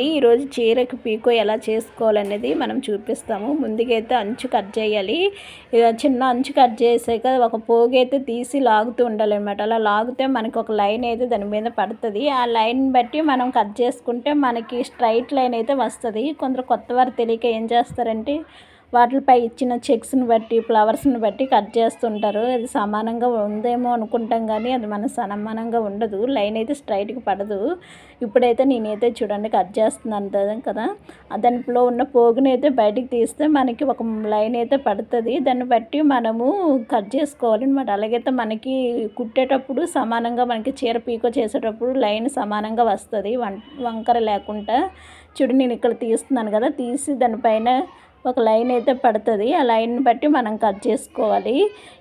అండి, ఈరోజు చీరకు పీకో ఎలా చేసుకోవాలనేది మనం చూపిస్తాము. ముందుకైతే అంచు కట్ చేయాలి. చిన్న అంచు కట్ చేసాక ఒక పోగు అయితే తీసి లాగుతూ ఉండాలన్నమాట. అలా లాగితే మనకి ఒక లైన్ అయితే దాని మీద పడుతుంది. ఆ లైన్ బట్టి మనం కట్ చేసుకుంటే మనకి స్ట్రైట్ లైన్ అయితే వస్తుంది. కొందరు కొత్తవారు తెలియక ఏం చేస్తారంటే వాటిపై ఇచ్చిన చెక్స్ని బట్టి ఫ్లవర్స్ని బట్టి కట్ చేస్తుంటారు. అది సమానంగా ఉందేమో అనుకుంటాం, కానీ అది మన సమానంగా ఉండదు. లైన్ అయితే స్ట్రైట్గా పడదు. ఇప్పుడైతే నేనైతే చూడండి కట్ చేస్తున్నాను కదా, దాంట్లో ఉన్న పోగుని అయితే బయటికి తీస్తే మనకి ఒక లైన్ అయితే పడుతుంది. దాన్ని బట్టి మనము కట్ చేసుకోవాలి అనమాట. అలాగైతే మనకి కుట్టేటప్పుడు సమానంగా మనకి చీర పీకో చేసేటప్పుడు లైన్ సమానంగా వస్తుంది, వంకర లేకుండా. చూడు నేను ఇక్కడ తీస్తున్నాను కదా, తీసి దానిపైన ఒక లైన్ అయితే పడుతుంది. ఆ లైన్ బట్టి మనం కట్ చేసుకోవాలి.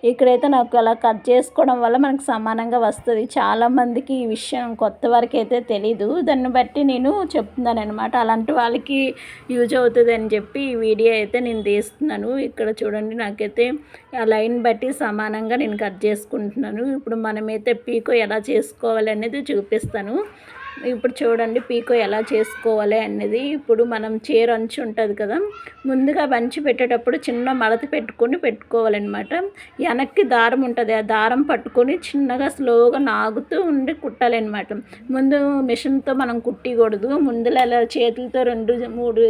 ఇక్కడైతే నాకు అలా కట్ చేసుకోవడం వల్ల మనకు సమానంగా వస్తుంది. చాలామందికి ఈ విషయం కొత్త వరకు అయితే తెలీదు. దాన్ని బట్టి నేను చెప్తున్నాను అనమాట. అలాంటి వాళ్ళకి యూజ్ అవుతుంది అని చెప్పి ఈ వీడియో అయితే నేను తీస్తున్నాను. ఇక్కడ చూడండి, నాకైతే ఆ లైన్ బట్టి సమానంగా నేను కట్ చేసుకుంటున్నాను. ఇప్పుడు మనమైతే పీకో ఎలా చేసుకోవాలి అనేది చూపిస్తాను. ఇప్పుడు చూడండి పీకో ఎలా చేసుకోవాలి అనేది. ఇప్పుడు మనం చీర అంచు ఉంటుంది కదా, ముందుగా అంచు పెట్టేటప్పుడు చిన్న మడత పెట్టుకోవాలన్నమాట. వెనక్కి దారం ఉంటుంది, ఆ దారం పట్టుకొని చిన్నగా స్లోగా నాగుతూ ఉండి కుట్టాలన్నమాట. ముందు మిషన్తో మనం కుట్టకూడదు. ముందులో అలా చేతులతో 2-3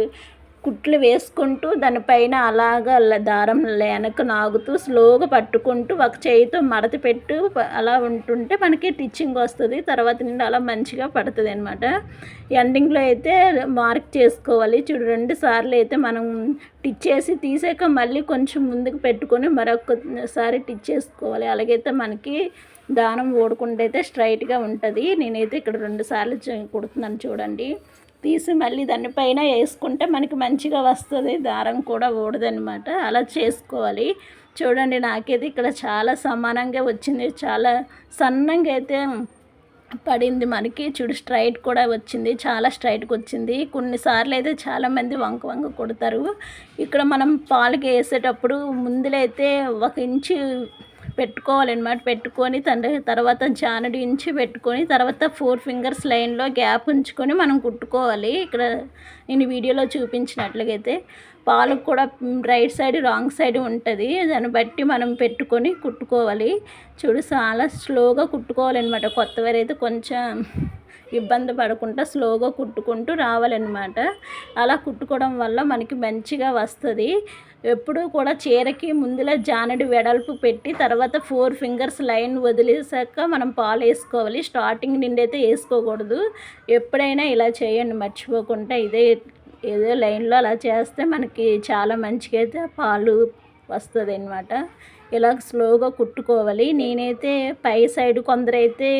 కుట్లు వేసుకుంటూ దానిపైన అలాగా దారం వెనక నాగుతూ స్లోగా పట్టుకుంటూ ఒక చేయితో మడత పెట్టు అలా ఉంటుంటే మనకి టిచ్చింగ్ వస్తుంది. తర్వాత నుండి అలా మంచిగా పడుతుంది అనమాట. ఎండింగ్లో అయితే మార్క్ చేసుకోవాలి. చూడు 2 సార్లు అయితే మనం టిచ్ చేసి తీసాక మళ్ళీ కొంచెం ముందుకు పెట్టుకొని మరొకసారి టిచ్ చేసుకోవాలి. అలాగైతే మనకి దారం ఓడకుండా అయితే స్ట్రైట్గా ఉంటుంది. నేనైతే ఇక్కడ 2 సార్లు కుడుతున్నాను చూడండి. తీసి మళ్ళీ దానిపైన వేసుకుంటే మనకి మంచిగా వస్తుంది, దారం కూడా ఊడదనమాట. అలా చేసుకోవాలి. చూడండి నాకైతే ఇక్కడ చాలా సమానంగా వచ్చింది, చాలా సన్నంగా అయితే పడింది మనకి. చూడు స్ట్రైట్ కూడా వచ్చింది, చాలా స్ట్రైట్గా వచ్చింది. కొన్నిసార్లు అయితే చాలామంది వంక కొడతారు. ఇక్కడ మనం పాలకి వేసేటప్పుడు ముందులో అయితే 1 ఇంచు పెట్టుకోవాలన్నమాట. పెట్టుకొని తర్వాత జానడి ఇంచు పెట్టుకొని తర్వాత 4 ఫింగర్స్ లైన్లో గ్యాప్ ఉంచుకొని మనం కుట్టుకోవాలి. ఇక్కడ నేను వీడియోలో చూపించినట్లుగైతే పాలకు కూడా రైట్ సైడ్ రాంగ్ సైడ్ ఉంటుంది. దాన్ని బట్టి మనం పెట్టుకొని కుట్టుకోవాలి. చూడు చాలా స్లోగా కుట్టుకోవాలన్నమాట. కొత్తవారైతే కొంచెం ఇబ్బంది పడకుండా స్లోగా కుట్టుకుంటూ రావాలన్నమాట. అలా కుట్టుకోవడం వల్ల మనకి మంచిగా వస్తుంది. ఎప్పుడూ కూడా చీరకి ముందులో జానడి వెడల్పు పెట్టి తర్వాత 4 ఫింగర్స్ లైన్ వదిలేసాక మనం పాలు వేసుకోవాలి. స్టార్టింగ్ నుండి అయితే వేసుకోకూడదు. ఎప్పుడైనా ఇలా చేయండి మర్చిపోకుండా. ఏదో లైన్లో అలా చేస్తే మనకి చాలా మంచిగా అయితే పాలు వస్తుంది అన్నమాట. ఇలా స్లోగా కుట్టుకోవాలి. నేనైతే పై సైడ్ కొందరైతే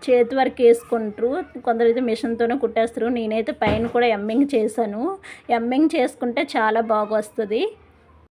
చేతి వరకు వేసుకుంటారు, కొందరైతే మిషన్తోనే కుట్టేస్తారు. నేనైతే పైన కూడా ఎమ్మింగ్ చేశాను. ఎమ్మింగ్ చేసుకుంటే చాలా బాగా వస్తుంది.